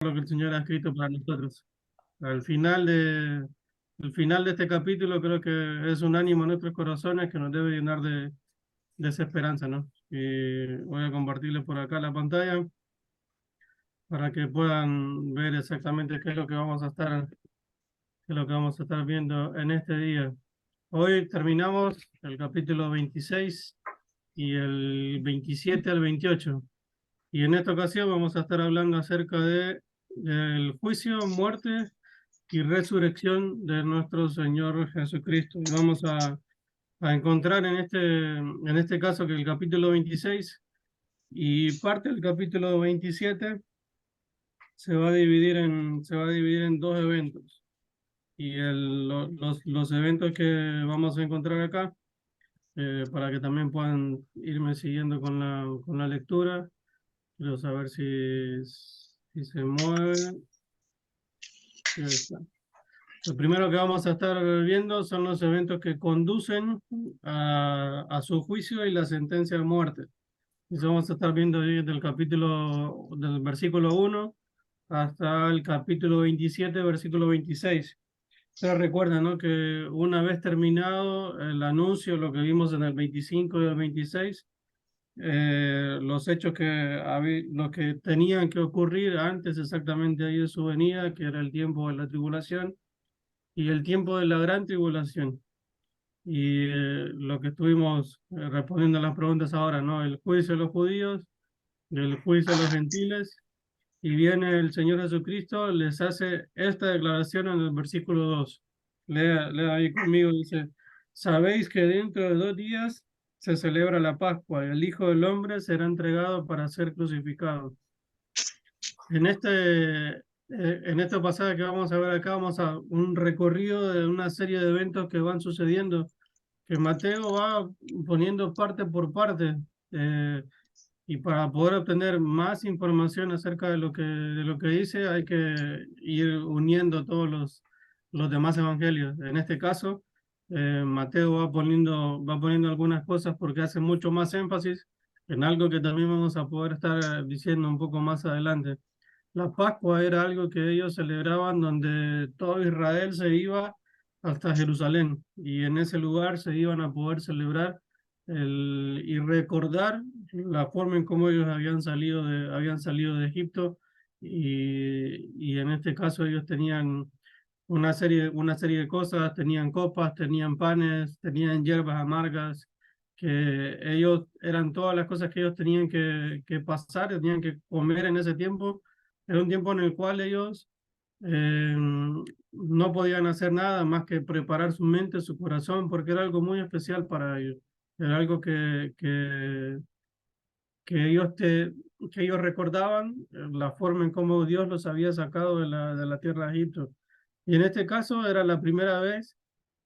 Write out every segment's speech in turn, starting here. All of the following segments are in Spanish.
lo que el Señor ha escrito para nosotros. Al final el final de este capítulo creo que es un ánimo en nuestros corazones que nos debe llenar de esa esperanza, ¿no? Y voy a compartirles por acá la pantalla para que puedan ver exactamente qué es lo que vamos a estar viendo en este día. Hoy terminamos el capítulo 26 y el 27 al 28. Y en esta ocasión vamos a estar hablando acerca del juicio, muerte y resurrección de nuestro Señor Jesucristo. Y vamos a encontrar en este caso que el capítulo 26 y parte del capítulo 27 se va a dividir en dos eventos. Y los eventos que vamos a encontrar acá, para que también puedan irme siguiendo con la lectura. Quiero saber si se mueve. Sí, ahí está. Lo primero que vamos a estar viendo son los eventos que conducen a su juicio y la sentencia de muerte. Eso vamos a estar viendo ahí del versículo 1 hasta el capítulo 27, versículo 26. Pero recuerda, ¿no? Que una vez terminado el anuncio, lo que vimos en el 25 y el 26, los hechos los que tenían que ocurrir antes exactamente ahí de su venida, que era el tiempo de la tribulación y el tiempo de la gran tribulación. Y lo que estuvimos respondiendo a las preguntas ahora, ¿no? El juicio de los judíos, el juicio de los gentiles, y viene el Señor Jesucristo, les hace esta declaración en el versículo 2. Lea ahí conmigo, dice, sabéis que dentro de 2 días se celebra la Pascua, y el Hijo del Hombre será entregado para ser crucificado. En esta pasada que vamos a ver acá, vamos a un recorrido de una serie de eventos que van sucediendo, que Mateo va poniendo parte por parte, eh, y para poder obtener más información acerca de lo que dice, hay que ir uniendo todos los demás evangelios. En este caso, Mateo va poniendo algunas cosas porque hace mucho más énfasis en algo que también vamos a poder estar diciendo un poco más adelante. La Pascua era algo que ellos celebraban donde todo Israel se iba hasta Jerusalén y en ese lugar se iban a poder celebrar y recordar la forma en cómo ellos habían salido de Egipto y en este caso ellos tenían una serie de cosas, tenían copas, tenían panes, tenían hierbas amargas, que ellos eran todas las cosas que ellos tenían que pasar, tenían que comer en ese tiempo. Era un tiempo en el cual ellos no podían hacer nada más que preparar su mente, su corazón, porque era algo muy especial para ellos. Era algo que que ellos recordaban, la forma en cómo Dios los había sacado de la tierra de Egipto. Y en este caso era la primera vez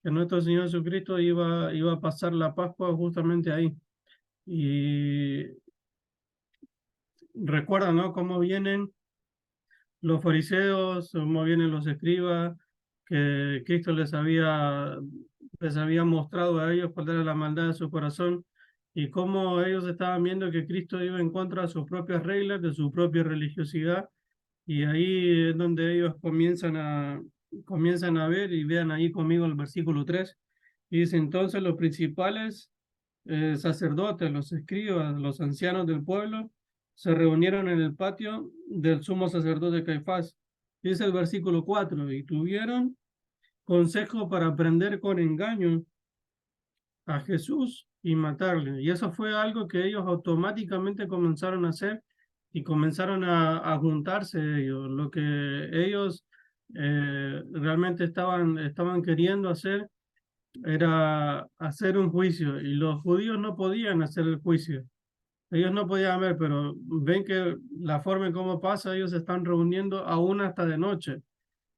que nuestro Señor Jesucristo iba a pasar la Pascua justamente ahí. Y recuerda, ¿no? Cómo vienen los fariseos, cómo vienen los escribas, que Cristo les había mostrado a ellos cuál era la maldad de su corazón y cómo ellos estaban viendo que Cristo iba en contra de sus propias reglas, de su propia religiosidad. Y ahí es donde ellos comienzan a ver, y vean ahí conmigo el versículo 3. Y dice, entonces los principales sacerdotes, los escribas, los ancianos del pueblo, se reunieron en el patio del sumo sacerdote Caifás. Dice el versículo 4, y tuvieron consejo para prender con engaño a Jesús y matarle. Y eso fue algo que ellos automáticamente comenzaron a hacer y comenzaron a juntarse ellos. Lo que ellos realmente estaban queriendo hacer era hacer un juicio y los judíos no podían hacer el juicio. Ellos no podían ver, pero ven que la forma en cómo pasa, ellos se están reuniendo aún hasta de noche.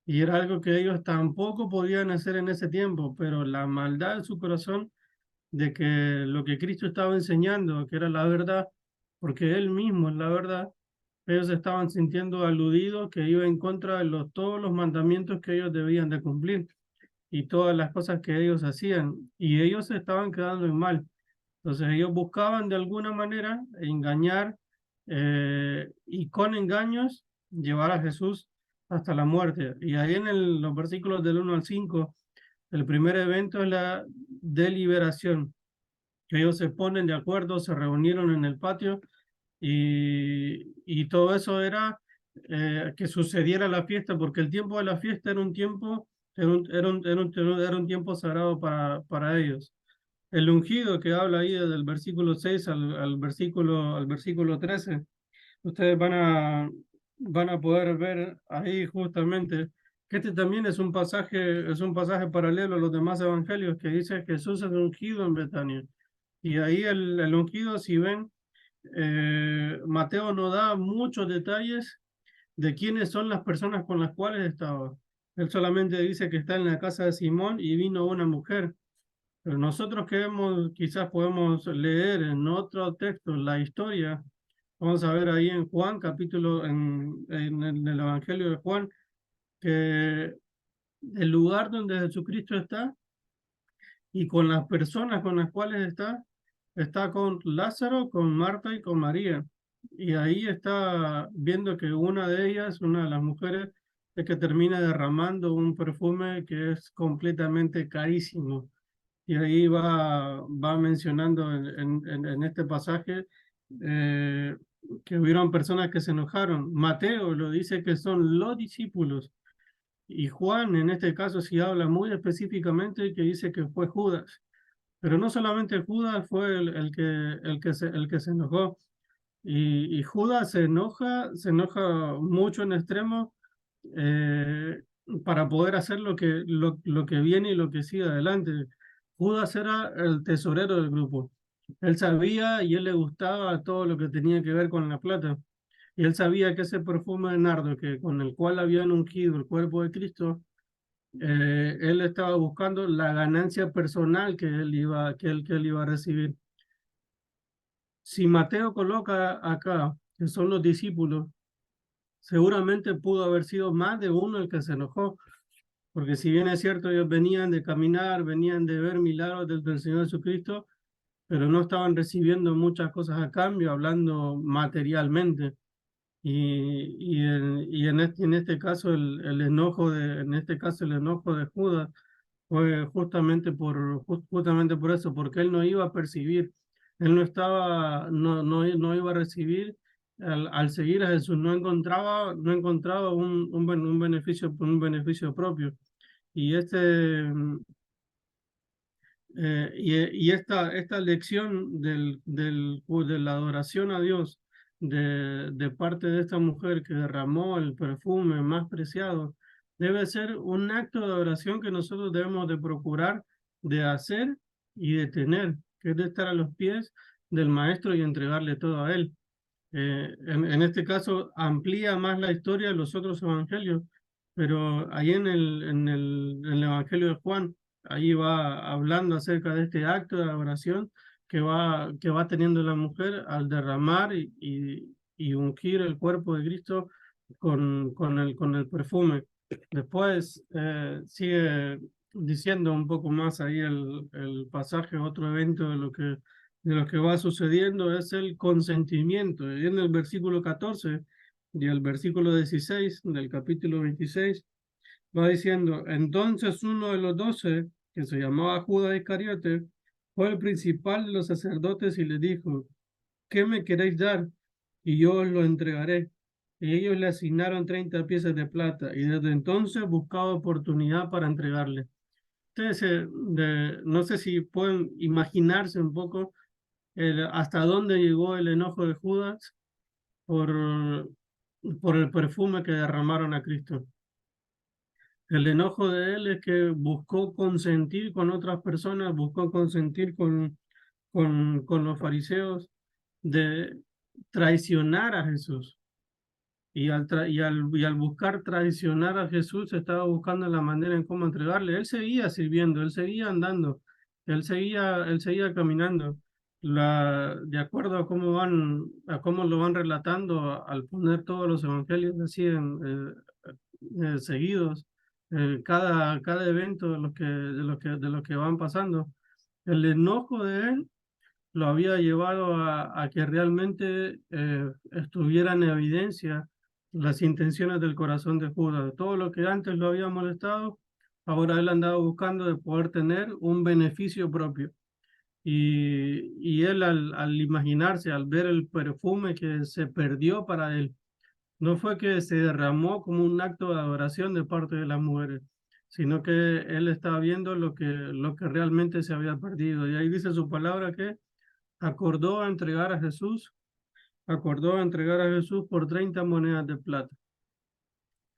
Y era algo que ellos tampoco podían hacer en ese tiempo, pero la maldad de su corazón de que lo que Cristo estaba enseñando, que era la verdad, porque Él mismo es la verdad, ellos estaban sintiendo aludidos que iba en contra de todos los mandamientos que ellos debían de cumplir y todas las cosas que ellos hacían, y ellos se estaban quedando en mal. Entonces ellos buscaban de alguna manera engañar y con engaños llevar a Jesús hasta la muerte. Y ahí en los versículos del 1 al 5, el primer evento es la deliberación, que ellos se ponen de acuerdo, se reunieron en el patio y todo eso era que sucediera la fiesta, porque el tiempo de la fiesta era un tiempo, era un tiempo sagrado para ellos. El ungido que habla ahí desde el versículo 6 al versículo 13, ustedes van a poder ver ahí justamente que este también es un pasaje paralelo a los demás evangelios que dice que Jesús es ungido en Betania. Y ahí el ungido, si ven, Mateo no da muchos detalles de quiénes son las personas con las cuales estaba. Él solamente dice que está en la casa de Simón y vino una mujer. Pero nosotros que hemos, quizás podemos leer en otro texto la historia. Vamos a ver ahí en Juan, capítulo, en el Evangelio de Juan, que el lugar donde Jesucristo está y con las personas con las cuales está con Lázaro, con Marta y con María. Y ahí está viendo que una de ellas, una de las mujeres, es que termina derramando un perfume que es completamente carísimo. Y ahí va mencionando en este pasaje eh, que hubieron personas que se enojaron. Mateo lo dice que son los discípulos. Y Juan, en este caso, sí habla muy específicamente que dice que fue Judas. Pero no solamente Judas fue el que se enojó. Y Judas se enoja mucho en extremo eh, para poder hacer lo que viene y lo que sigue adelante. Judas era el tesorero del grupo. Él sabía y él le gustaba todo lo que tenía que ver con la plata. Y él sabía que ese perfume de nardo que, con el cual habían ungido el cuerpo de Cristo, él estaba buscando la ganancia personal que él iba a recibir. Si Mateo coloca acá, que son los discípulos, seguramente pudo haber sido más de uno el que se enojó, porque si bien es cierto, ellos venían de caminar, venían de ver milagros del Señor Jesucristo, pero no estaban recibiendo muchas cosas a cambio, hablando materialmente. En este caso, en este caso, el enojo de Judas fue justamente por eso, porque él no iba a percibir, él no estaba, no iba a recibir, al seguir a Jesús, no encontraba un beneficio propio. Y esta lección de la adoración a Dios de parte de esta mujer que derramó el perfume más preciado, debe ser un acto de adoración que nosotros debemos de procurar de hacer y de tener, que es de estar a los pies del Maestro y entregarle todo a Él. En este caso amplía más la historia de los otros evangelios, pero ahí en el Evangelio de Juan, ahí va hablando acerca de este acto de adoración que va teniendo la mujer al derramar y ungir el cuerpo de Cristo con el perfume. Después sigue diciendo un poco más ahí el pasaje, otro evento de lo que va sucediendo es el consentimiento. Y en el versículo 14 y el versículo 16 del capítulo 26 va diciendo, entonces uno de los 12, que se llamaba Judas Iscariote, fue el principal de los sacerdotes y le dijo, ¿qué me queréis dar? Y yo os lo entregaré. Y ellos le asignaron 30 piezas de plata y desde entonces buscaba oportunidad para entregarle. Ustedes, no sé si pueden imaginarse un poco hasta dónde llegó el enojo de Judas por, por el perfume que derramaron a Cristo. El enojo de él es que buscó consentir con otras personas, buscó consentir con los fariseos de traicionar a Jesús. Y al buscar traicionar a Jesús, estaba buscando la manera en cómo entregarle. Él seguía sirviendo, él seguía andando, él seguía caminando. De acuerdo a cómo lo van relatando al poner todos los evangelios así seguidos, cada evento de lo que van pasando. El enojo de él lo había llevado a que realmente estuviera en evidencia las intenciones del corazón de Judas. Todo lo que antes lo había molestado, ahora él andaba buscando de poder tener un beneficio propio. Y él al imaginarse, al ver el perfume que se perdió para él, no fue que se derramó como un acto de adoración de parte de las mujeres, sino que él estaba viendo lo que realmente se había perdido. Y ahí dice su palabra que acordó a entregar a Jesús, acordó a entregar a Jesús por 30 monedas de plata.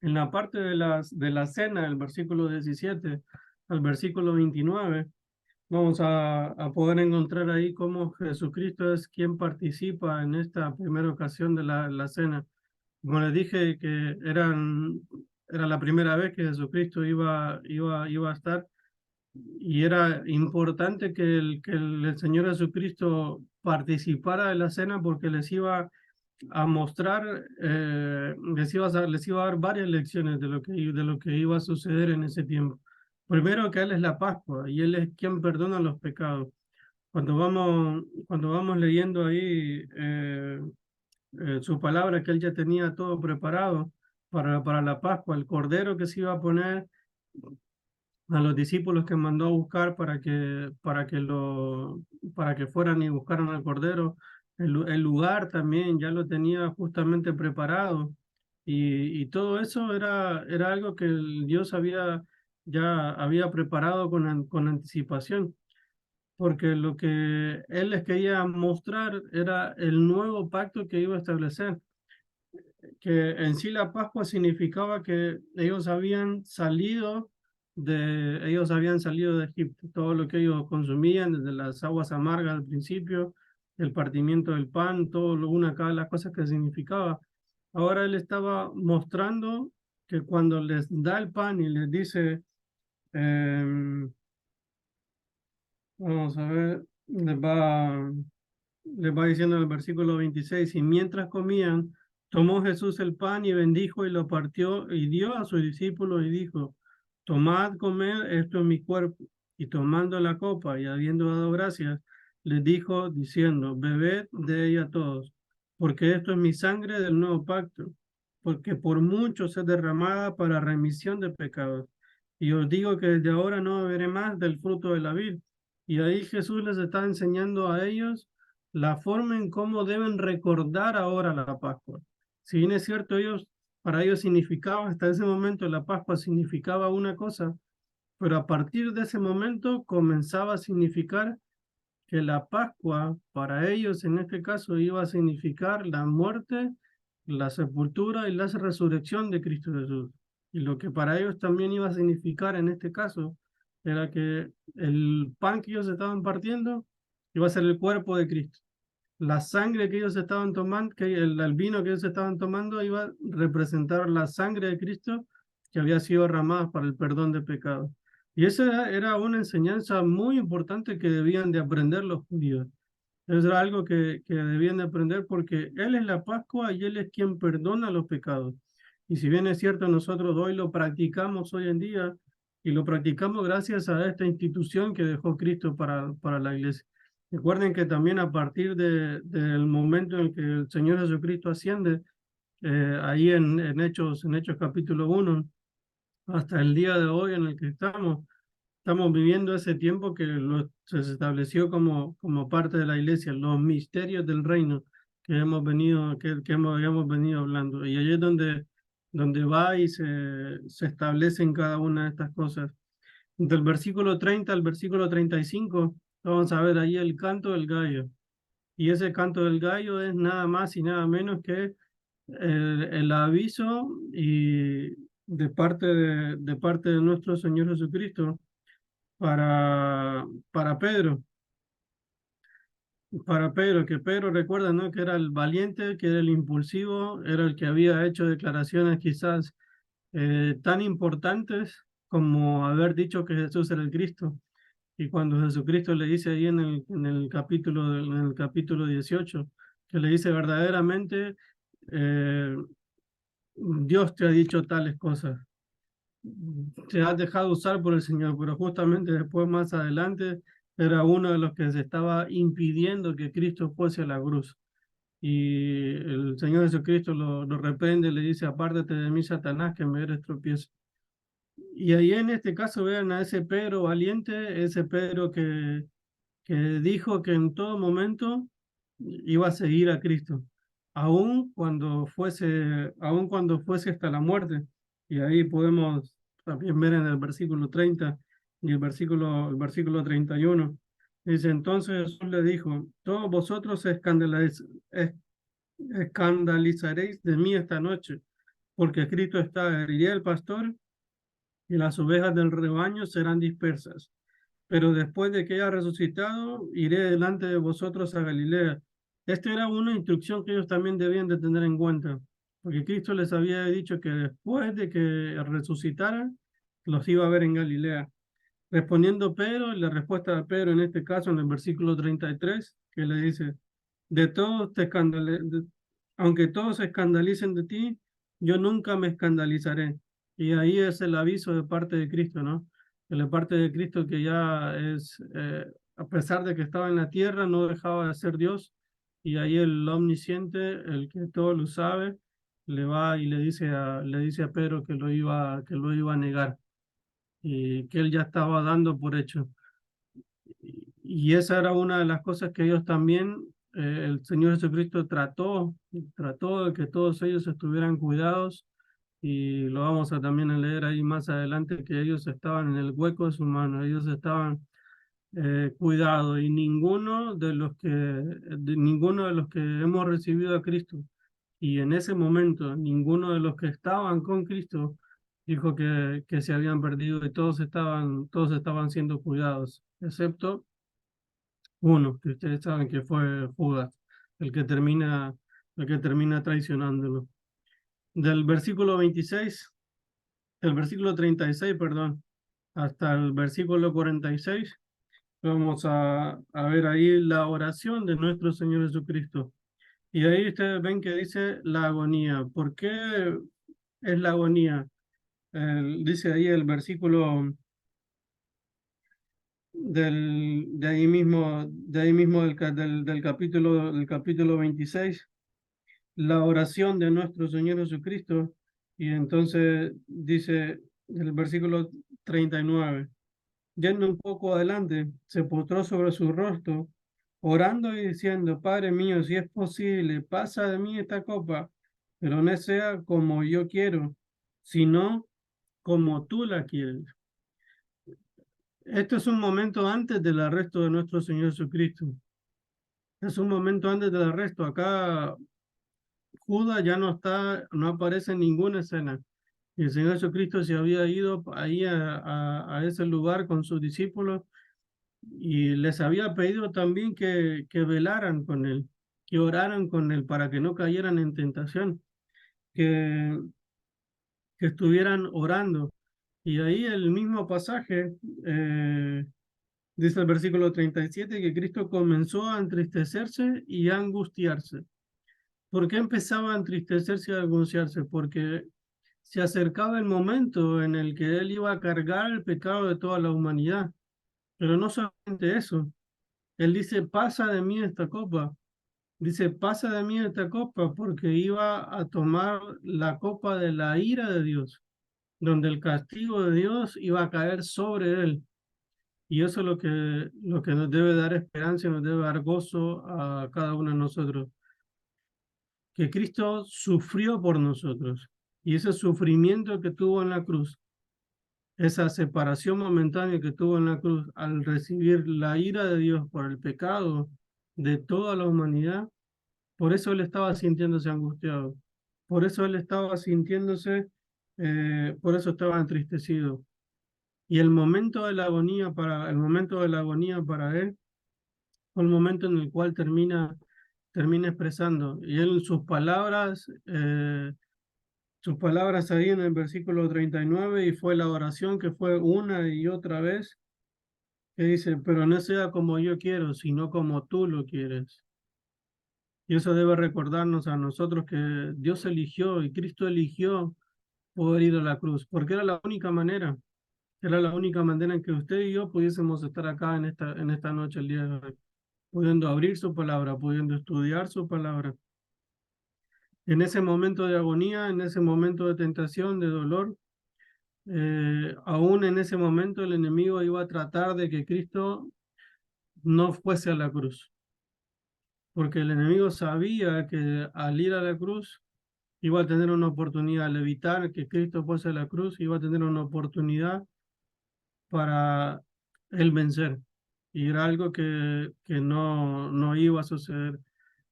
En la parte de la cena, del versículo 17 al versículo 29, vamos a poder encontrar ahí cómo Jesucristo es quien participa en esta primera ocasión de la cena. Como les dije que era la primera vez que Jesucristo iba a estar y era importante que el Señor Jesucristo participara de la cena porque les iba a mostrar, les iba a dar varias lecciones de lo que iba a suceder en ese tiempo. Primero que Él es la Pascua y Él es quien perdona los pecados. Cuando vamos leyendo ahí su palabra, que Él ya tenía todo preparado para la Pascua, el cordero que se iba a poner a los discípulos que mandó a buscar para que fueran y buscaran al Cordero. El lugar también ya lo tenía justamente preparado y todo eso era algo que Dios ya había preparado con anticipación, porque lo que Él les quería mostrar era el nuevo pacto que iba a establecer, que en sí la Pascua significaba que ellos habían salido de Egipto, todo lo que ellos consumían, desde las aguas amargas al principio, el partimiento del pan, cada de las cosas que significaba. Ahora él estaba mostrando que cuando les da el pan y les dice, em, vamos a ver, les va diciendo en el versículo 26, y mientras comían, tomó Jesús el pan y bendijo y lo partió y dio a sus discípulos y dijo, tomad, comed, esto es mi cuerpo. Y tomando la copa y habiendo dado gracias, les dijo diciendo, bebed de ella todos, porque esto es mi sangre del nuevo pacto, porque por muchos es derramada para remisión de pecados. Y os digo que desde ahora no beberé más del fruto de la vid. Y ahí Jesús les está enseñando a ellos la forma en cómo deben recordar ahora la Pascua. Si bien es cierto, para ellos significaba, hasta ese momento la Pascua significaba una cosa, pero a partir de ese momento comenzaba a significar que la Pascua para ellos en este caso iba a significar la muerte, la sepultura y la resurrección de Cristo Jesús. Y lo que para ellos también iba a significar en este caso era que el pan que ellos estaban partiendo iba a ser el cuerpo de Cristo. La sangre que ellos estaban tomando, el vino que ellos estaban tomando iba a representar la sangre de Cristo que había sido derramada para el perdón de pecados. Y esa era una enseñanza muy importante que debían de aprender los judíos. Eso era algo que debían de aprender porque Él es la Pascua y Él es quien perdona los pecados. Y si bien es cierto, nosotros hoy lo practicamos hoy en día y lo practicamos gracias a esta institución que dejó Cristo para la iglesia. Recuerden que también a partir del momento en el que el Señor Jesucristo asciende, ahí en Hechos capítulo 1, hasta el día de hoy en el que estamos viviendo ese tiempo que se estableció como parte de la iglesia, los misterios del reino habíamos venido hablando. Y ahí es donde va y se establecen cada una de estas cosas. Del versículo 30 al versículo 35, vamos a ver ahí el canto del gallo. Y ese canto del gallo es nada más y nada menos que el aviso y de parte de nuestro Señor Jesucristo para Pedro, que Pedro recuerda, ¿no? Que era el valiente, que era el impulsivo, era el que había hecho declaraciones quizás tan importantes como haber dicho que Jesús era el Cristo. Y cuando Jesucristo le dice ahí en el capítulo 18, que le dice verdaderamente, eh, Dios te ha dicho tales cosas, te has dejado usar por el Señor, pero justamente después, más adelante, era uno de los que se estaba impidiendo que Cristo fuese a la cruz. y el Señor Jesucristo lo reprende, le dice, apártate de mí, Satanás, que me eres tropiezo. Y ahí en este caso vean a ese Pedro valiente, ese Pedro que dijo que en todo momento iba a seguir a Cristo, aun cuando fuese hasta la muerte. Y ahí podemos también ver en el versículo 30 y el versículo 31. Dice, entonces Jesús le dijo, todos vosotros escandalizaréis de mí esta noche, porque escrito está, heriré al pastor y las ovejas del rebaño serán dispersas. Pero después de que haya resucitado, iré delante de vosotros a Galilea. Esta era una instrucción que ellos también debían de tener en cuenta, porque Cristo les había dicho que después de que resucitaran, los iba a ver en Galilea. Respondiendo Pedro, la respuesta de Pedro en este caso en el versículo 33, que le dice, de todos te aunque todos se escandalicen de ti, yo nunca me escandalizaré. Y ahí es el aviso de parte de Cristo, ¿no? De la parte de Cristo que ya es, a pesar de que estaba en la tierra, no dejaba de ser Dios. Y ahí el omnisciente, el que todo lo sabe, le va y le dice a Pedro que lo iba a negar y que él ya estaba dando por hecho. Y esa era una de las cosas que ellos también, el Señor Jesucristo trató de que todos ellos estuvieran cuidados, y lo vamos a también a leer ahí más adelante, que ellos estaban en el hueco de su mano, ellos estaban cuidados, y ninguno de los que hemos recibido a Cristo, y en ese momento ninguno de los que estaban con Cristo dijo que se habían perdido, y todos estaban siendo cuidados, excepto uno, que ustedes saben que fue Judas, el que termina, el que termina traicionándolo. Del versículo 26, del versículo 36, perdón, hasta el versículo 46, vamos a ver ahí la oración de nuestro Señor Jesucristo. Y ahí ustedes ven que dice la agonía. ¿Por qué es la agonía? Dice ahí el versículo de ahí mismo del capítulo 26, la oración de nuestro Señor Jesucristo. Y entonces dice el versículo 39, yendo un poco adelante, se postró sobre su rostro, orando y diciendo, Padre mío, si es posible, pasa de mí esta copa, pero no sea como yo quiero, sino como tú la quieres. Esto es un momento antes del arresto de nuestro Señor Jesucristo. Es un momento antes del arresto. Acá Judas ya no aparece en ninguna escena. Y el Señor Jesucristo se había ido ahí a ese lugar con sus discípulos, y les había pedido también que velaran con él, que oraran con él para que no cayeran en tentación, que, que estuvieran orando. Y ahí el mismo pasaje, dice el versículo 37, que Cristo comenzó a entristecerse y a angustiarse. ¿Por qué empezaba a entristecerse y a angustiarse? Porque se acercaba el momento en el que él iba a cargar el pecado de toda la humanidad. Pero no solamente eso, él dice, pasa de mí esta copa. Dice, pasa de mí esta copa, porque iba a tomar la copa de la ira de Dios, donde el castigo de Dios iba a caer sobre él. Y eso es lo que nos debe dar esperanza y nos debe dar gozo a cada uno de nosotros, que Cristo sufrió por nosotros, y ese sufrimiento que tuvo en la cruz, esa separación momentánea que tuvo en la cruz al recibir la ira de Dios por el pecado de toda la humanidad, por eso él estaba sintiéndose angustiado, por eso él estaba por eso estaba entristecido. Y el momento de la agonía para él fue el momento en el cual termina expresando. Y él, sus palabras ahí en el versículo 39, y fue la oración que fue una y otra vez, que dice, pero no sea como yo quiero, sino como tú lo quieres. Y eso debe recordarnos a nosotros que Dios eligió y Cristo eligió poder ir a la cruz, porque era la única manera en que usted y yo pudiésemos estar acá en esta noche, el día de hoy, pudiendo abrir su palabra, pudiendo estudiar su palabra. En ese momento de agonía, en ese momento de tentación, de dolor, aún en ese momento el enemigo iba a tratar de que Cristo no fuese a la cruz, porque el enemigo sabía que al ir a la cruz iba a tener una oportunidad, al evitar que Cristo fuese a la cruz, iba a tener una oportunidad para él vencer. Y era algo que no iba a suceder.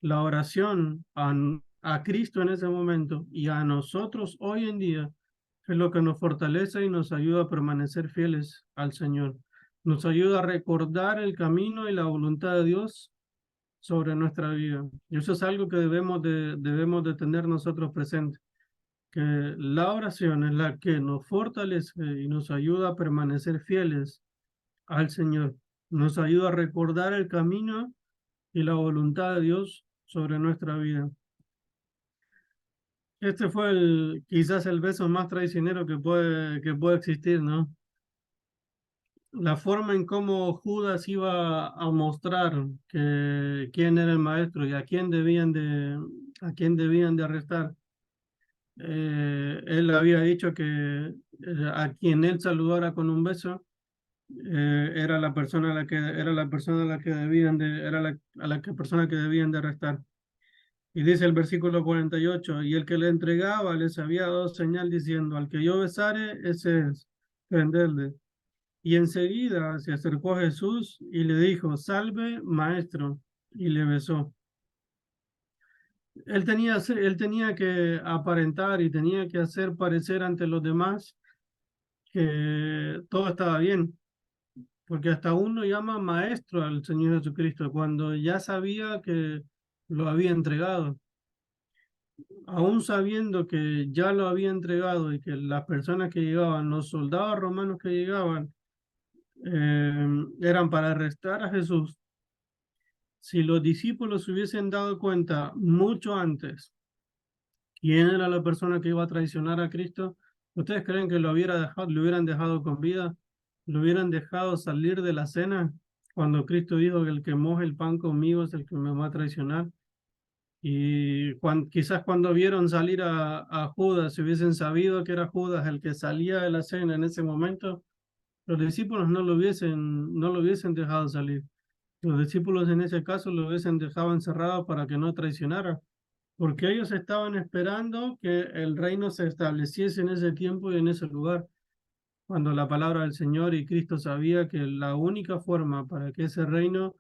La oración a Cristo en ese momento y a nosotros hoy en día es lo que nos fortalece y nos ayuda a permanecer fieles al Señor. Nos ayuda a recordar el camino y la voluntad de Dios sobre nuestra vida. Y eso es algo que debemos de tener nosotros presentes, que la oración es la que nos fortalece y nos ayuda a permanecer fieles al Señor. Nos ayuda a recordar el camino y la voluntad de Dios sobre nuestra vida. Este fue quizás el beso más traicionero que puede existir, ¿no? La forma en cómo Judas iba a mostrar quién era el maestro y a quién debían de arrestar. Él había dicho que a quien él saludara con un beso era la persona a la que debían de, era la, a la que persona que debían de arrestar. Y dice el versículo 48, y el que le entregaba les había dado señal diciendo, al que yo besare, ese es, prenderle. Y enseguida se acercó a Jesús y le dijo, salve, maestro, y le besó. Él tenía que aparentar y tenía que hacer parecer ante los demás que todo estaba bien, porque hasta uno llama maestro al Señor Jesucristo cuando ya sabía que lo había entregado. Aún sabiendo que ya lo había entregado y que las personas que llegaban, los soldados romanos que llegaban, eran para arrestar a Jesús, si los discípulos se hubiesen dado cuenta mucho antes quién era la persona que iba a traicionar a Cristo, ¿ustedes creen que lo hubieran dejado con vida? ¿Lo hubieran dejado salir de la cena cuando Cristo dijo que el que moje el pan conmigo es el que me va a traicionar? Y quizás cuando vieron salir a Judas, si hubiesen sabido que era Judas el que salía de la cena en ese momento, los discípulos no lo hubiesen dejado salir. Los discípulos en ese caso lo hubiesen dejado encerrado para que no traicionara, porque ellos estaban esperando que el reino se estableciese en ese tiempo y en ese lugar, cuando la palabra del Señor y Cristo sabía que la única forma para que ese reino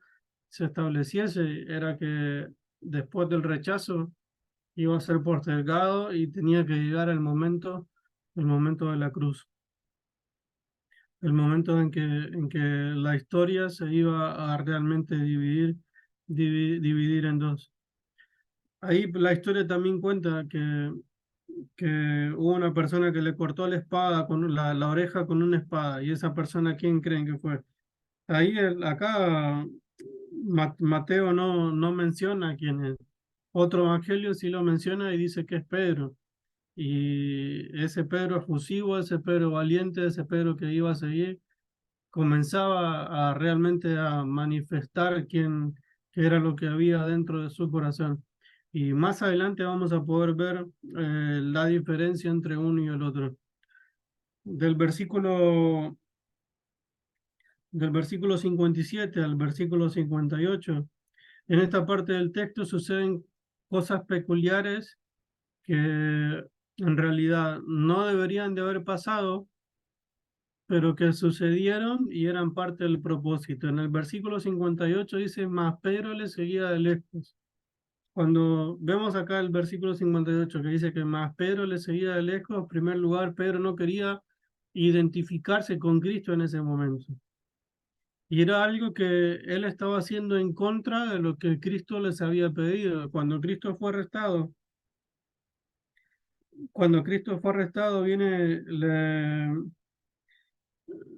se estableciese era que después del rechazo iba a ser postergado y tenía que llegar el momento de la cruz, el momento en que la historia se iba a realmente dividir en dos. Ahí la historia también cuenta que hubo una persona que le cortó la espada, la oreja con una espada, y esa persona, ¿quién creen que fue? Acá Mateo no menciona quién es. Otro evangelio sí lo menciona y dice que es Pedro. Y ese Pedro efusivo, ese Pedro valiente, ese Pedro que iba a seguir, comenzaba a realmente a manifestar qué era lo que había dentro de su corazón. Y más adelante vamos a poder ver la diferencia entre uno y el otro. Del versículo, del versículo 57 al versículo 58, en esta parte del texto suceden cosas peculiares que en realidad no deberían de haber pasado, pero que sucedieron y eran parte del propósito. En el versículo 58 dice, mas Pedro le seguía de lejos. Cuando vemos acá el versículo 58 que dice que más Pedro le seguía de lejos, en primer lugar, Pedro no quería identificarse con Cristo en ese momento. Y era algo que él estaba haciendo en contra de lo que Cristo les había pedido. Cuando Cristo fue arrestado,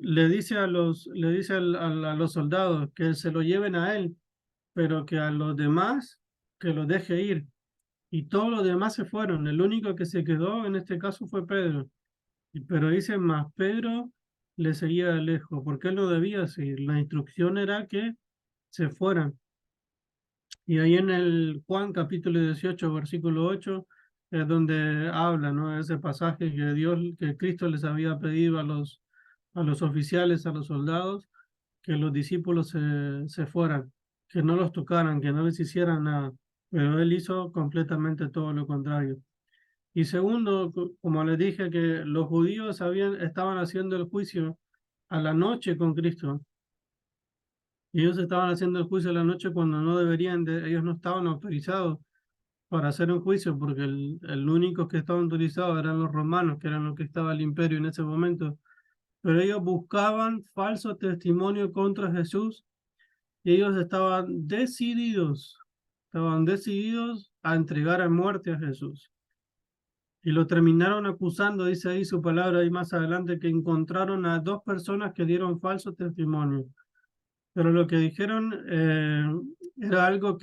le dice a los soldados que se lo lleven a él, pero que a los demás que los deje ir. Y todos los demás se fueron. El único que se quedó en este caso fue Pedro. Pero dice más, Pedro le seguía de lejos, porque él no debía seguir. La instrucción era que se fueran. Y ahí en el Juan capítulo 18, versículo 8, es donde habla, ¿no? Ese pasaje que Cristo les había pedido a los oficiales, a los soldados, que los discípulos se fueran, que no los tocaran, que no les hicieran nada. Pero él hizo completamente todo lo contrario. Y segundo, como les dije, que los judíos estaban haciendo el juicio a la noche con Cristo. Y ellos estaban haciendo el juicio a la noche cuando no deberían, ellos no estaban autorizados para hacer un juicio, porque el único que estaba autorizado eran los romanos, que eran los que estaba el imperio en ese momento. Pero ellos buscaban falso testimonio contra Jesús y ellos estaban decididos a entregar a muerte a Jesús. Y lo terminaron acusando, dice ahí su palabra, ahí más adelante, que encontraron a dos personas que dieron falso testimonio. Pero lo que dijeron era algo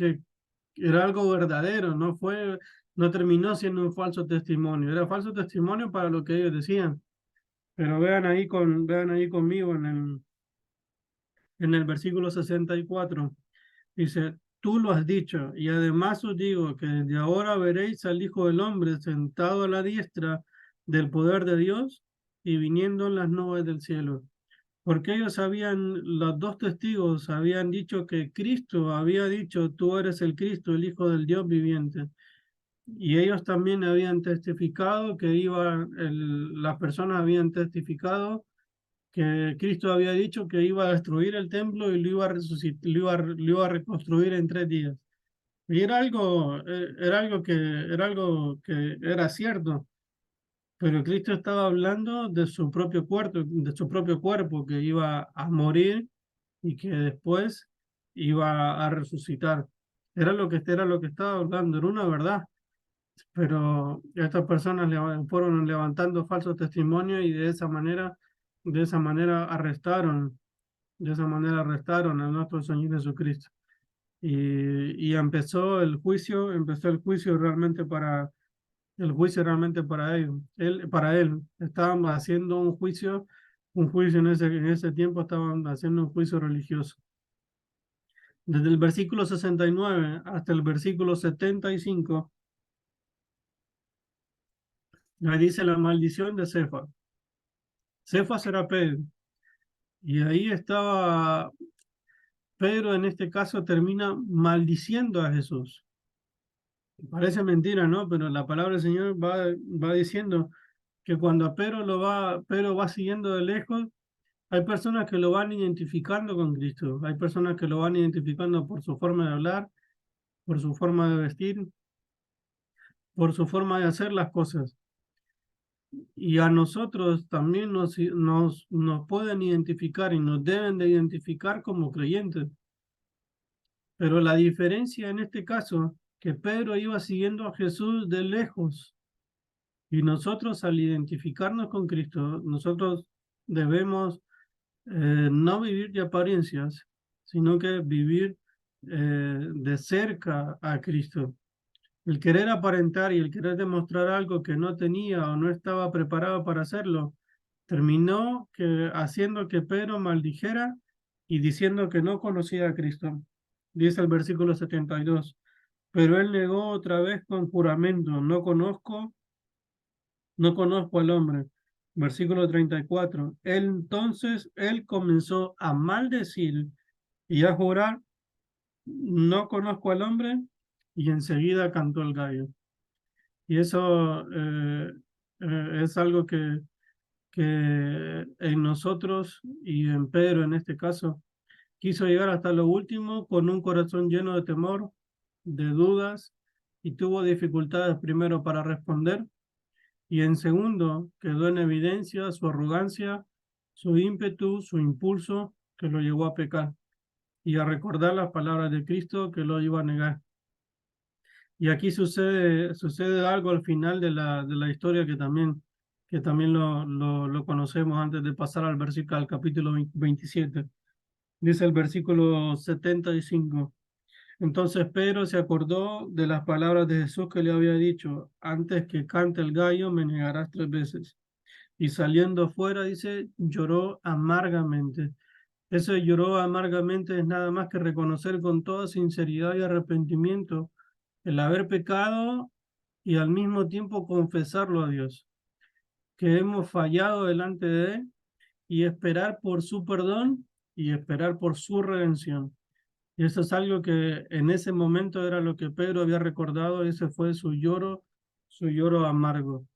era algo verdadero, no terminó siendo un falso testimonio, era falso testimonio para lo que ellos decían. Pero vean ahí conmigo en el versículo 64. Dice, tú lo has dicho, y además os digo que desde ahora veréis al Hijo del Hombre sentado a la diestra del poder de Dios y viniendo en las nubes del cielo. Porque los dos testigos habían dicho que Cristo había dicho, tú eres el Cristo, el Hijo del Dios viviente. Y ellos también habían testificado las personas habían testificado que Cristo había dicho que iba a destruir el templo y lo iba a resucitar, lo iba a reconstruir en 3 días. Y era algo que era cierto, pero Cristo estaba hablando de su propio cuerpo que iba a morir y que después iba a resucitar. Era lo que estaba hablando, era una verdad, pero estas personas fueron levantando falsos testimonios y de esa manera arrestaron a nuestro Señor Jesucristo. Y el juicio realmente para él. Estaban haciendo un juicio en ese tiempo estaban haciendo un juicio religioso. Desde el versículo 69 hasta el versículo 75, ahí dice la maldición de Cefas. Cefas era Pedro. Y ahí estaba Pedro, en este caso, termina maldiciendo a Jesús. Parece mentira, ¿no? Pero la palabra del Señor va diciendo que cuando Pedro va siguiendo de lejos, hay personas que lo van identificando con Cristo. Hay personas que lo van identificando por su forma de hablar, por su forma de vestir, por su forma de hacer las cosas. Y a nosotros también nos pueden identificar y nos deben de identificar como creyentes. Pero la diferencia en este caso, que Pedro iba siguiendo a Jesús de lejos y nosotros al identificarnos con Cristo, nosotros debemos no vivir de apariencias, sino que vivir de cerca a Cristo. El querer aparentar y el querer demostrar algo que no tenía o no estaba preparado para hacerlo, terminó haciendo que Pedro maldijera y diciendo que no conocía a Cristo. Dice el versículo 72. Pero él negó otra vez con juramento, no conozco al hombre. Versículo 34. Entonces él comenzó a maldecir y a jurar, no conozco al hombre, y enseguida cantó el gallo. Y eso es algo que en nosotros y en Pedro en este caso quiso llegar hasta lo último con un corazón lleno de temor, de dudas, y tuvo dificultades primero para responder, y en segundo quedó en evidencia su arrogancia, su ímpetu, su impulso que lo llevó a pecar y a recordar las palabras de Cristo que lo iba a negar. Y aquí sucede algo al final de la historia que también lo conocemos antes de pasar al capítulo 27. Dice el versículo 75. Entonces Pedro se acordó de las palabras de Jesús que le había dicho, antes que cante el gallo me negarás 3 veces. Y saliendo fuera, dice, lloró amargamente. Ese lloró amargamente es nada más que reconocer con toda sinceridad y arrepentimiento el haber pecado y al mismo tiempo confesarlo a Dios, que hemos fallado delante de Él y esperar por su perdón y esperar por su redención. Y eso es algo que en ese momento era lo que Pedro había recordado, ese fue su lloro amargo.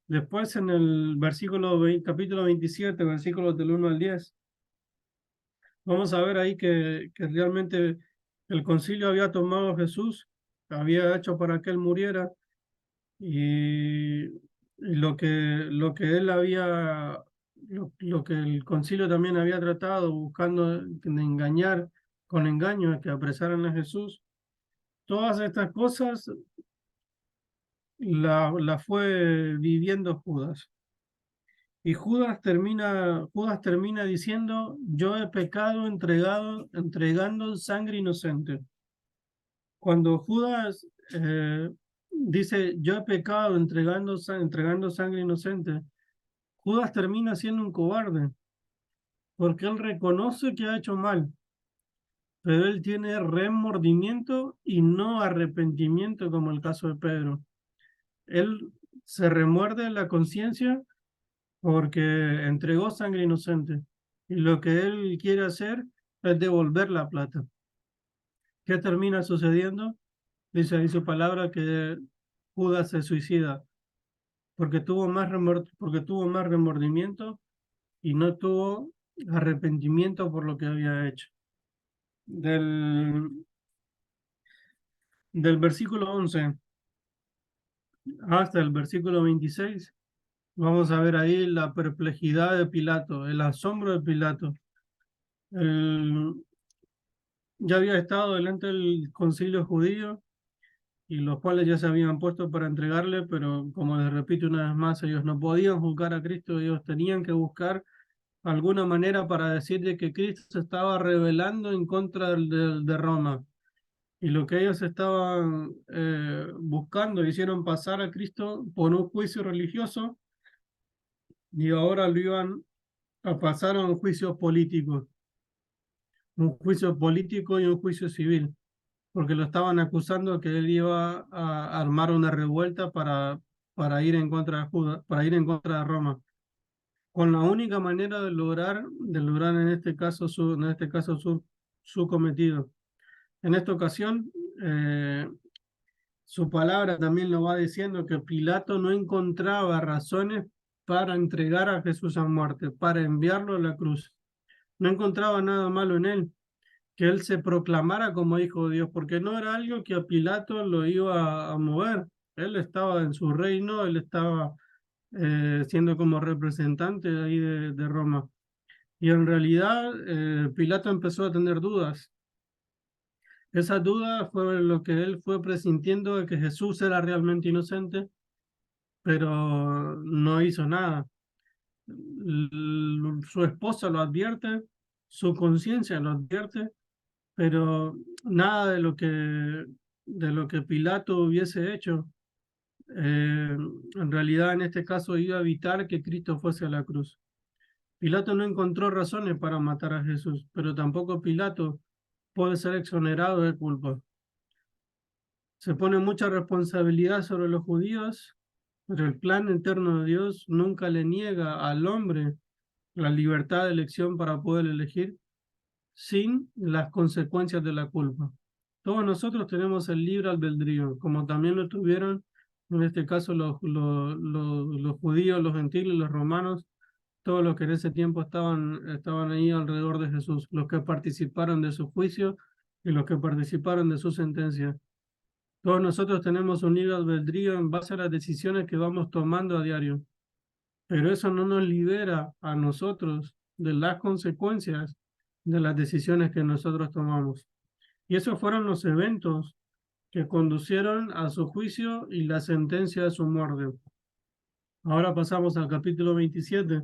Después en el capítulo 27, versículos del 1 al 10, vamos a ver ahí que realmente el concilio había tomado a Jesús, había hecho para que él muriera y lo que él había, lo que el concilio también había tratado, buscando de engañar con engaño, que apresaran a Jesús. Todas estas cosas la fue viviendo Judas. Y Judas termina diciendo, yo he pecado entregando sangre inocente. Cuando Judas dice, yo he pecado entregando sangre inocente, Judas termina siendo un cobarde, porque él reconoce que ha hecho mal, pero él tiene remordimiento y no arrepentimiento como el caso de Pedro. Él se remuerde la conciencia porque entregó sangre inocente y lo que él quiere hacer es devolver la plata. ¿Qué termina sucediendo? Dice ahí su palabra que Judas se suicida porque tuvo más remordimiento y no tuvo arrepentimiento por lo que había hecho. Del, del versículo 11 hasta el versículo 26, vamos a ver ahí la perplejidad de Pilato, el asombro de Pilato. Él ya había estado delante del concilio judío y los cuales ya se habían puesto para entregarle, pero como les repito una vez más, ellos no podían juzgar a Cristo, ellos tenían que buscar alguna manera para decir de que Cristo se estaba rebelando en contra de Roma. Y lo que ellos estaban buscando, hicieron pasar a Cristo por un juicio religioso y ahora lo iban a pasar a un juicio político y un juicio civil, porque lo estaban acusando de que él iba a armar una revuelta para ir en contra de para ir en contra de Roma, con la única manera de lograr en este caso su cometido. En esta ocasión, su palabra también lo va diciendo que Pilato no encontraba razones para entregar a Jesús a muerte, para enviarlo a la cruz. No encontraba nada malo en él, que él se proclamara como hijo de Dios, porque no era algo que a Pilato lo iba a mover. Él estaba en su reino, él estaba siendo como representante de ahí de Roma. Y en realidad Pilato empezó a tener dudas. Esa duda fue lo que él fue presintiendo de que Jesús era realmente inocente, pero no hizo nada. Su esposa lo advierte, su conciencia lo advierte, pero nada de lo que Pilato hubiese hecho, en realidad en este caso iba a evitar que Cristo fuese a la cruz. Pilato no encontró razones para matar a Jesús, pero tampoco Pilato puede ser exonerado de culpa. Se pone mucha responsabilidad sobre los judíos, pero el plan eterno de Dios nunca le niega al hombre la libertad de elección para poder elegir sin las consecuencias de la culpa. Todos nosotros tenemos el libre albedrío, como también lo tuvieron en este caso los judíos, los gentiles, los romanos, todos los que en ese tiempo estaban ahí alrededor de Jesús, los que participaron de su juicio y los que participaron de su sentencia. Todos nosotros tenemos un libre albedrío en base a las decisiones que vamos tomando a diario, pero eso no nos libera a nosotros de las consecuencias de las decisiones que nosotros tomamos. Y esos fueron los eventos que conducieron a su juicio y la sentencia de su muerte. Ahora pasamos al capítulo 27,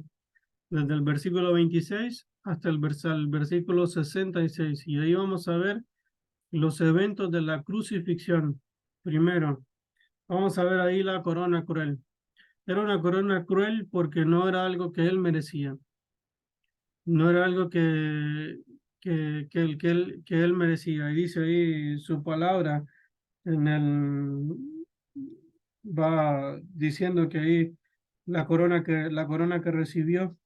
desde el versículo 26 hasta el versículo 66, y ahí vamos a ver los eventos de la crucifixión. Primero, vamos a ver ahí la corona cruel. Era una corona cruel porque no era algo que él merecía, no era algo que él merecía. Y dice ahí su palabra en va diciendo que ahí la corona que recibió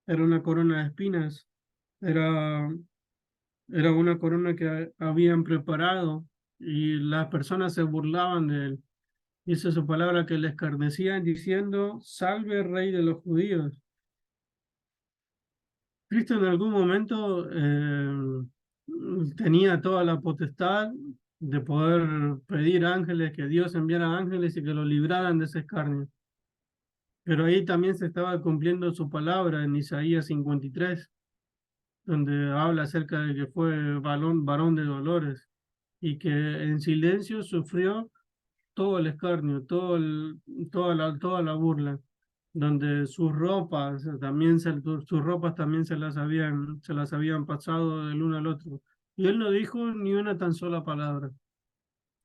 era una corona de espinas, era, era una corona que habían preparado y las personas se burlaban de él. Dice su palabra que le escarnecían diciendo, salve rey de los judíos. Cristo en algún momento tenía toda la potestad de poder pedir ángeles, que Dios enviara ángeles y que lo libraran de ese escarnio. Pero ahí también se estaba cumpliendo su palabra en Isaías 53, donde habla acerca de que fue varón de dolores y que en silencio sufrió todo el escarnio, toda la burla, donde sus ropas también se las habían pasado del uno al otro. Y él no dijo ni una tan sola palabra.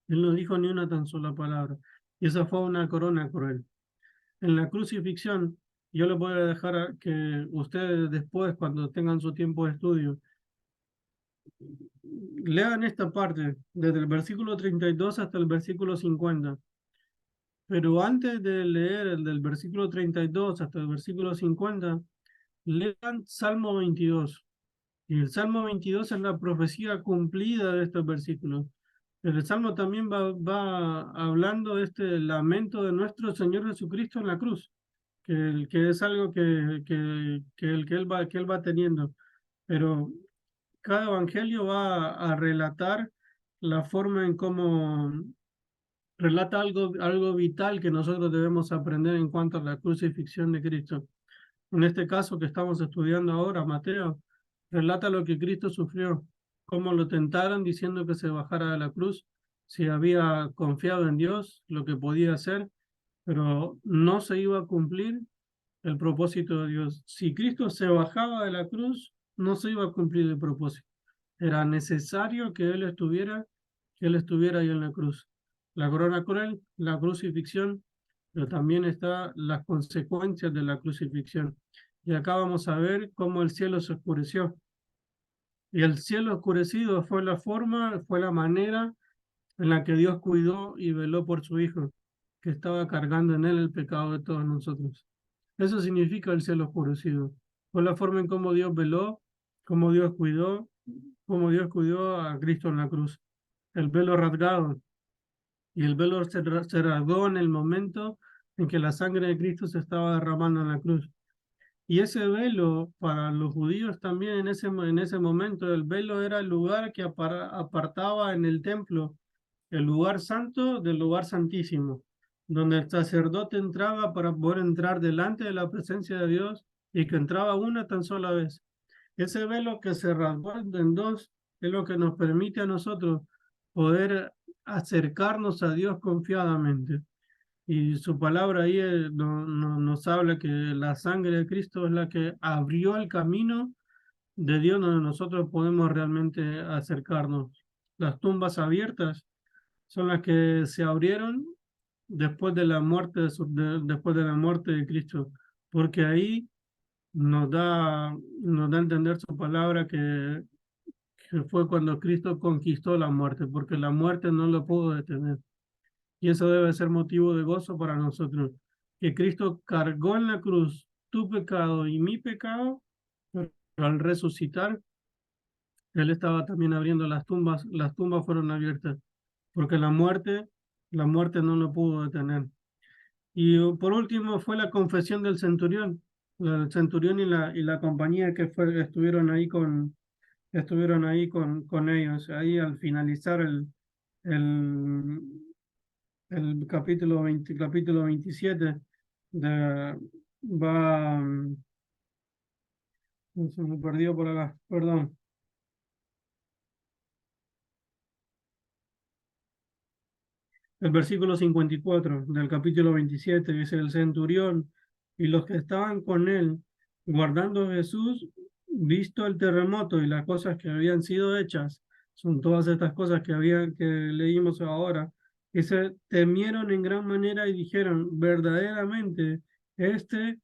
Él no dijo ni una tan sola palabra. Y esa fue una corona cruel. En la crucifixión, yo le voy a dejar que ustedes después, cuando tengan su tiempo de estudio, lean esta parte, desde el versículo 32 hasta el versículo 50. Pero antes de leer el del versículo 32 hasta el versículo 50, lean Salmo 22. Y el Salmo 22 es la profecía cumplida de estos versículos. El Salmo también va hablando de este lamento de nuestro Señor Jesucristo en la cruz, que es algo que él va teniendo. Pero cada evangelio va a relatar la forma en cómo relata algo vital que nosotros debemos aprender en cuanto a la crucifixión de Cristo. En este caso que estamos estudiando ahora, Mateo, relata lo que Cristo sufrió, cómo lo tentaron diciendo que se bajara de la cruz, si había confiado en Dios, lo que podía hacer, pero no se iba a cumplir el propósito de Dios. Si Cristo se bajaba de la cruz, no se iba a cumplir el propósito. Era necesario que él estuviera ahí en la cruz. La corona cruel, la crucifixión, pero también están las consecuencias de la crucifixión. Y acá vamos a ver cómo el cielo se oscureció. Y el cielo oscurecido fue la forma, fue la manera en la que Dios cuidó y veló por su Hijo, que estaba cargando en él el pecado de todos nosotros. Eso significa el cielo oscurecido. Fue la forma en cómo Dios veló, cómo Dios cuidó a Cristo en la cruz. El velo rasgado. Y el velo se rasgó en el momento en que la sangre de Cristo se estaba derramando en la cruz. Y ese velo, para los judíos también en ese momento, el velo era el lugar que apartaba en el templo, el lugar santo del lugar santísimo, donde el sacerdote entraba para poder entrar delante de la presencia de Dios y que entraba una tan sola vez. Ese velo que se rasgó en dos es lo que nos permite a nosotros poder acercarnos a Dios confiadamente. Y su palabra ahí nos habla que la sangre de Cristo es la que abrió el camino de Dios donde nosotros podemos realmente acercarnos. Las tumbas abiertas son las que se abrieron después de la muerte después de la muerte de Cristo, porque ahí nos da a entender su palabra que fue cuando Cristo conquistó la muerte, porque la muerte no lo pudo detener. Y eso debe ser motivo de gozo para nosotros, que Cristo cargó en la cruz tu pecado y mi pecado, pero al resucitar, Él estaba también abriendo las tumbas fueron abiertas, porque la muerte no lo pudo detener. Y por último fue la confesión del centurión, el centurión y la compañía estuvieron ahí con ellos. Ahí al finalizar el, el capítulo 27 de, va, se me perdió por acá, perdón. El versículo 54 del capítulo 27 dice: el centurión y los que estaban con él, guardando a Jesús, visto el terremoto y las cosas que habían sido hechas, son todas estas cosas que leímos ahora, que se temieron en gran manera y dijeron, verdaderamente, este,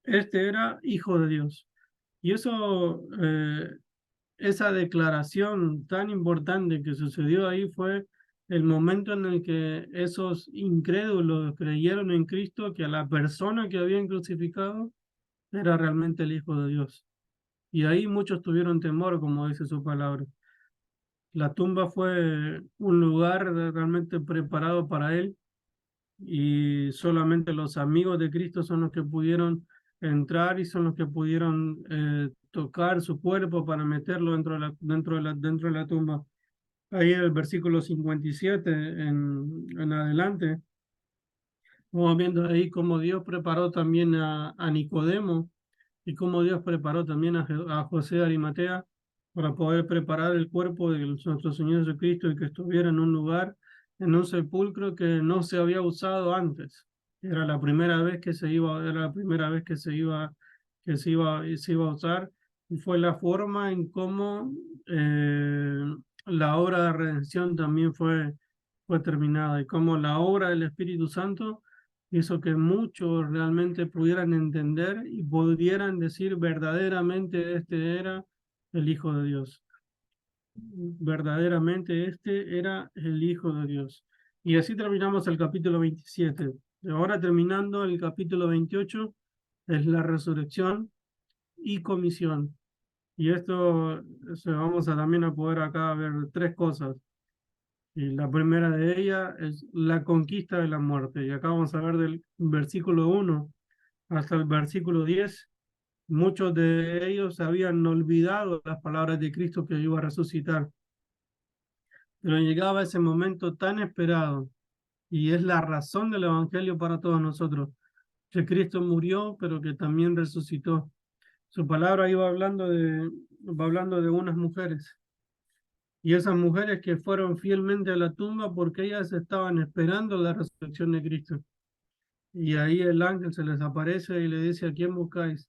este era hijo de Dios. Y esa declaración tan importante que sucedió ahí fue el momento en el que esos incrédulos creyeron en Cristo, que a la persona que habían crucificado era realmente el Hijo de Dios. Y ahí muchos tuvieron temor, como dice su palabra. La tumba fue un lugar realmente preparado para él y solamente los amigos de Cristo son los que pudieron entrar y son los que pudieron tocar su cuerpo para meterlo dentro de la tumba. Ahí en el versículo 57 en adelante, vamos viendo ahí cómo Dios preparó también a Nicodemo y cómo Dios preparó también a José de Arimatea para poder preparar el cuerpo de nuestro Señor Jesucristo y que estuviera en un lugar, en un sepulcro que no se había usado antes. Era la primera vez que era la primera vez se iba a usar y fue la forma en cómo la obra de redención también fue terminada y cómo la obra del Espíritu Santo hizo que muchos realmente pudieran entender y pudieran decir verdaderamente este era el Hijo de Dios. Verdaderamente este era el Hijo de Dios. Y así terminamos el capítulo 27. Ahora terminando el capítulo 28 es la resurrección y comisión. Y esto vamos a también a poder acá ver tres cosas. Y la primera de ellas es la conquista de la muerte. Y acá vamos a ver del versículo 1 hasta el versículo 10. Muchos de ellos habían olvidado las palabras de Cristo que iba a resucitar. Pero llegaba ese momento tan esperado y es la razón del Evangelio para todos nosotros, que Cristo murió, pero que también resucitó. Su palabra va hablando de unas mujeres. Y esas mujeres que fueron fielmente a la tumba porque ellas estaban esperando la resurrección de Cristo. Y ahí el ángel se les aparece y le dice: ¿A quién buscáis?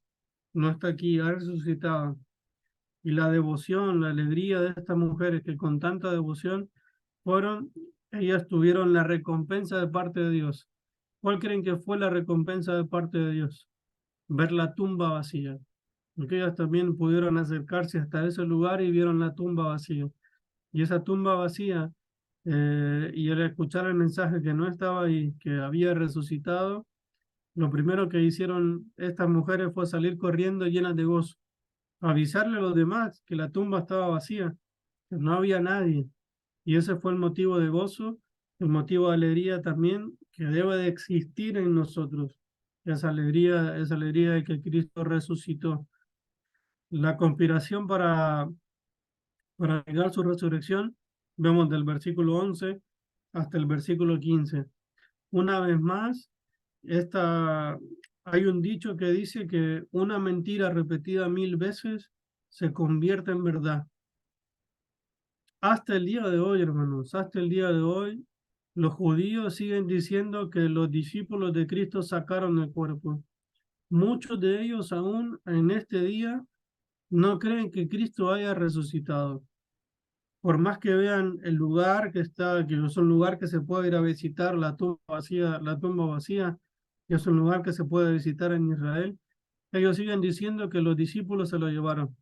No está aquí, ha resucitado. Y la devoción, la alegría de estas mujeres que con tanta devoción ellas tuvieron la recompensa de parte de Dios. ¿Cuál creen que fue la recompensa de parte de Dios? Ver la tumba vacía. Porque ellas también pudieron acercarse hasta ese lugar y vieron la tumba vacía. Y esa tumba vacía, y al escuchar el mensaje que no estaba ahí, que había resucitado, lo primero que hicieron estas mujeres fue salir corriendo llenas de gozo, avisarle a los demás que la tumba estaba vacía, que no había nadie. Y ese fue el motivo de gozo, el motivo de alegría también que debe de existir en nosotros. Esa alegría de que Cristo resucitó. La conspiración para negar su resurrección, vemos del versículo 11 hasta el versículo 15. Una vez más, hay un dicho que dice que una mentira repetida 1000 veces se convierte en verdad. Hasta el día de hoy, hermanos, hasta el día de hoy, los judíos siguen diciendo que los discípulos de Cristo sacaron el cuerpo. Muchos de ellos aún en este día no creen que Cristo haya resucitado. Por más que vean el lugar que es un lugar que se puede ir a visitar, la tumba vacía, que es un lugar que se puede visitar en Israel, ellos siguen diciendo que los discípulos se lo llevaron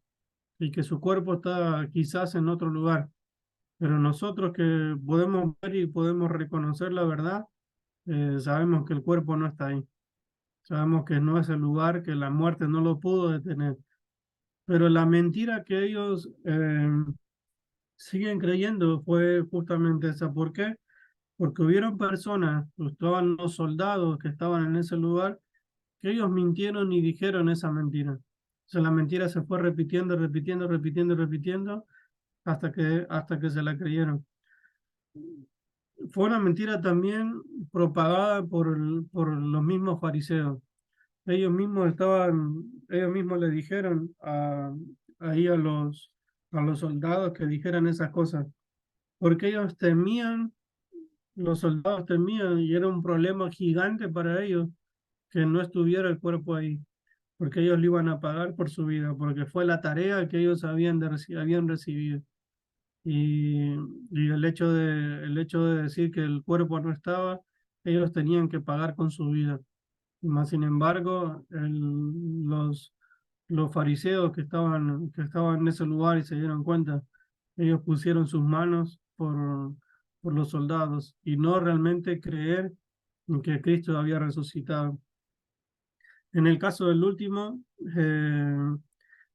y que su cuerpo está quizás en otro lugar. Pero nosotros que podemos ver y podemos reconocer la verdad, sabemos que el cuerpo no está ahí. Sabemos que no es el lugar, que la muerte no lo pudo detener. Pero la mentira que ellos siguen creyendo fue justamente esa. ¿Por qué? Porque hubieron personas, estaban los soldados que estaban en ese lugar, que ellos mintieron y dijeron esa mentira. O sea, la mentira se fue repitiendo, repitiendo, repitiendo, repitiendo, hasta que se la creyeron. Fue una mentira también propagada por los mismos fariseos. Ellos mismos le dijeron ahí a los soldados que dijeran esas cosas, porque los soldados temían y era un problema gigante para ellos que no estuviera el cuerpo ahí, porque ellos le iban a pagar por su vida, porque fue la tarea que ellos habían recibido. Y el hecho de decir que el cuerpo no estaba, ellos tenían que pagar con su vida. Más sin embargo, los fariseos que estaban en ese lugar y se dieron cuenta, ellos pusieron sus manos por los soldados y no realmente creer en que Cristo había resucitado. En el caso del último,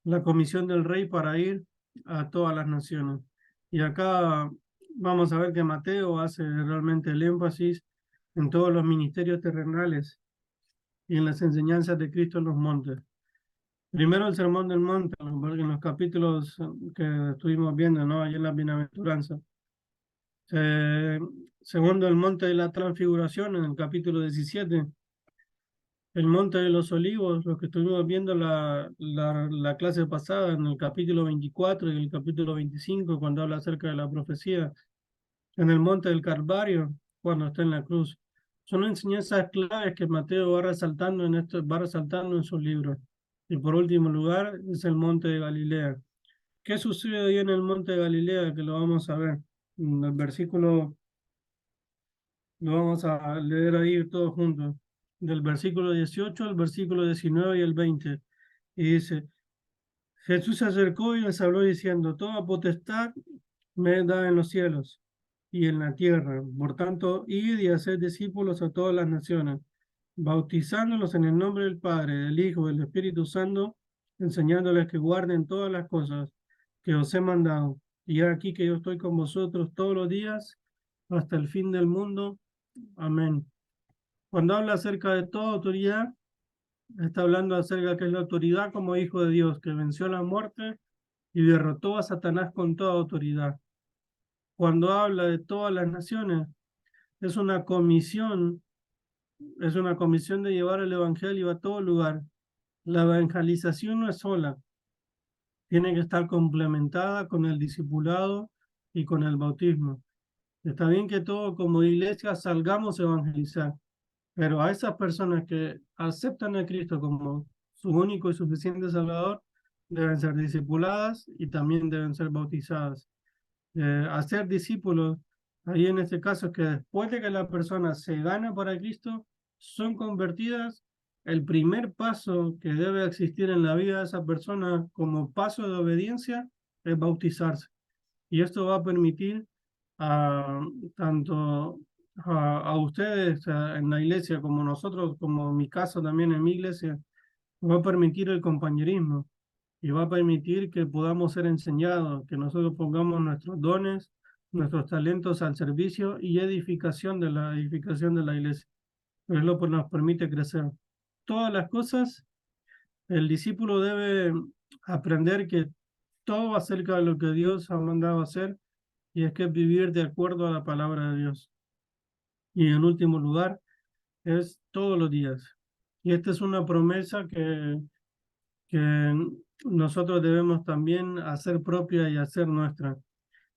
la comisión del rey para ir a todas las naciones. Y acá vamos a ver que Mateo hace realmente el énfasis en todos los ministerios terrenales y en las enseñanzas de Cristo en los montes. Primero el Sermón del Monte, porque en los capítulos que estuvimos viendo, ¿no? Ahí en la bienaventuranza. Segundo, el Monte de la Transfiguración, en el capítulo 17. El Monte de los Olivos, lo que estuvimos viendo la clase pasada, en el capítulo 24 y el capítulo 25, cuando habla acerca de la profecía. En el Monte del Calvario, cuando está en la cruz. Son enseñanzas claves que Mateo va resaltando en su libro. Y por último lugar, es el Monte de Galilea. ¿Qué sucede ahí en el Monte de Galilea? Que lo vamos a ver. En el versículo, lo vamos a leer ahí todos juntos. Del versículo 18 al versículo 19 y el 20. Y dice, Jesús se acercó y les habló diciendo, toda potestad me da en los cielos y en la tierra. Por tanto, id y haced discípulos a todas las naciones, bautizándolos en el nombre del Padre, del Hijo y del Espíritu Santo, enseñándoles que guarden todas las cosas que os he mandado. Y he aquí que yo estoy con vosotros todos los días hasta el fin del mundo. Amén. Cuando habla acerca de toda autoridad, está hablando acerca de que es la autoridad como hijo de Dios, que venció la muerte y derrotó a Satanás con toda autoridad. Cuando habla de todas las naciones, es una comisión, es una comisión de llevar el evangelio a todo lugar. La evangelización no es sola, tiene que estar complementada con el discipulado y con el bautismo. Está bien que todos como iglesia salgamos a evangelizar, pero a esas personas que aceptan a Cristo como su único y suficiente Salvador, deben ser discipuladas y también deben ser bautizadas. Hacer discípulos, ahí en este caso, es que después de que la persona se gana para Cristo, son convertidas, el primer paso que debe existir en la vida de esa persona como paso de obediencia es bautizarse. Y esto va a permitir a tanto a ustedes en la iglesia como nosotros, como en mi caso también en mi iglesia, va a permitir el compañerismo y va a permitir que podamos ser enseñados, que nosotros pongamos nuestros dones, nuestros talentos al servicio y edificación de la iglesia. Es lo que nos permite crecer. Todas las cosas, el discípulo debe aprender que todo acerca de lo que Dios ha mandado hacer y es que vivir de acuerdo a la palabra de Dios. Y en último lugar, es todos los días. Y esta es una promesa que nosotros debemos también hacer propia y hacer nuestra.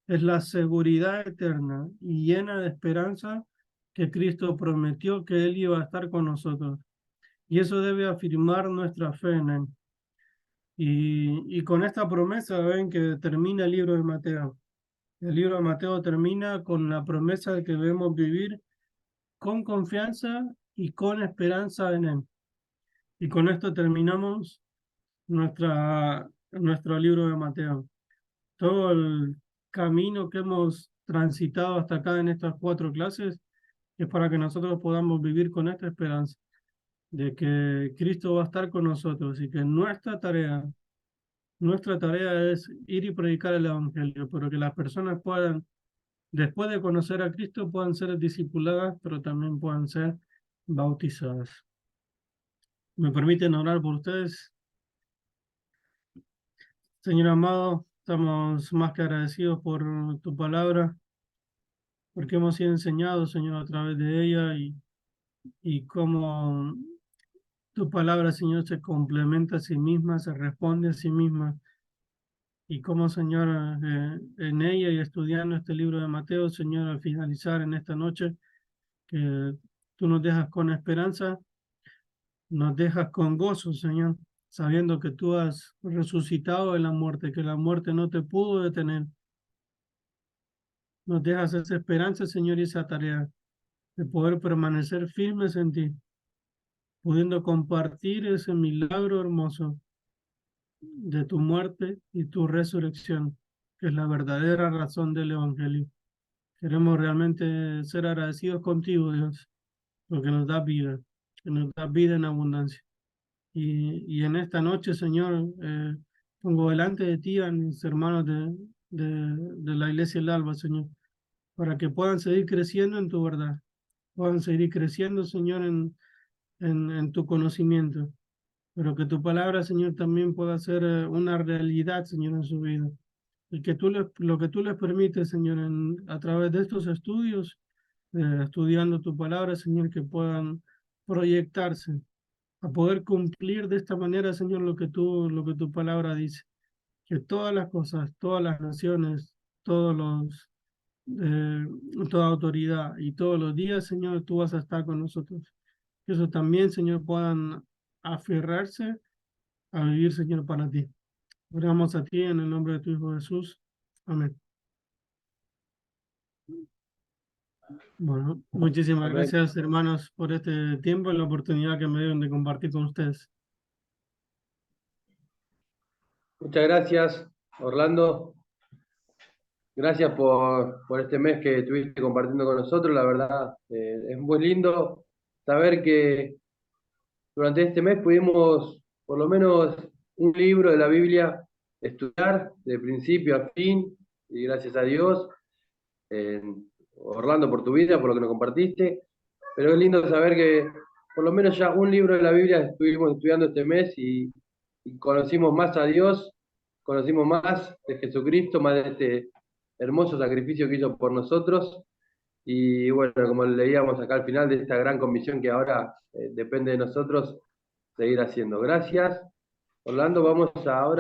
Es la seguridad eterna y llena de esperanza que Cristo prometió que Él iba a estar con nosotros. Y eso debe afirmar nuestra fe en Él. Y con esta promesa ven que termina el libro de Mateo. El libro de Mateo termina con la promesa de que debemos vivir con confianza y con esperanza en Él. Y con esto terminamos nuestro libro de Mateo. Todo el camino que hemos transitado hasta acá en estas 4 clases es para que nosotros podamos vivir con esta esperanza de que Cristo va a estar con nosotros y que nuestra tarea es ir y predicar el Evangelio, pero que las personas puedan, después de conocer a Cristo, puedan ser discipuladas, pero también puedan ser bautizadas. ¿Me permiten orar por ustedes? Señor amado, estamos más que agradecidos por tu palabra, porque hemos sido enseñados, Señor, a través de ella y cómo tu palabra, Señor, se complementa a sí misma, se responde a sí misma. Y cómo, Señor, en ella y estudiando este libro de Mateo, Señor, al finalizar en esta noche, que tú nos dejas con esperanza, nos dejas con gozo, Señor, sabiendo que tú has resucitado de la muerte, que la muerte no te pudo detener. Nos dejas esa esperanza, Señor, y esa tarea de poder permanecer firmes en ti, pudiendo compartir ese milagro hermoso de tu muerte y tu resurrección, que es la verdadera razón del Evangelio. Queremos realmente ser agradecidos contigo, Dios, porque nos da vida, que nos da vida en abundancia. Y en esta noche, Señor, pongo delante de ti a mis hermanos de la Iglesia del Alba, Señor, para que puedan seguir creciendo en tu verdad, puedan seguir creciendo, Señor, en tu conocimiento, pero que tu palabra, Señor, también pueda ser una realidad, Señor, en su vida. Y que lo que tú les permites, Señor, a través de estos estudios, estudiando tu palabra, Señor, que puedan proyectarse a poder cumplir de esta manera, Señor, lo que tu palabra dice. Que todas las cosas, todas las naciones, todos los, eh, toda autoridad y todos los días, Señor, tú vas a estar con nosotros. Que eso también, Señor, puedan aferrarse a vivir, Señor, para ti. Oramos a ti en el nombre de tu Hijo Jesús. Amén. Bueno, muchísimas Amén. gracias, hermanos, por este tiempo y la oportunidad que me dieron de compartir con ustedes. Muchas gracias, Orlando. Gracias por este mes que estuviste compartiendo con nosotros. La verdad, es muy lindo saber que durante este mes pudimos, por lo menos, un libro de la Biblia estudiar de principio a fin. Y gracias a Dios, eh, Orlando, por tu vida, por lo que nos compartiste. Pero es lindo saber que por lo menos ya un libro de la Biblia estuvimos estudiando este mes y conocimos más a Dios, conocimos más de Jesucristo, más de este hermoso sacrificio que hizo por nosotros. Y bueno, como leíamos acá al final de esta gran comisión que ahora depende de nosotros seguir haciendo. Gracias, Orlando. Vamos ahora.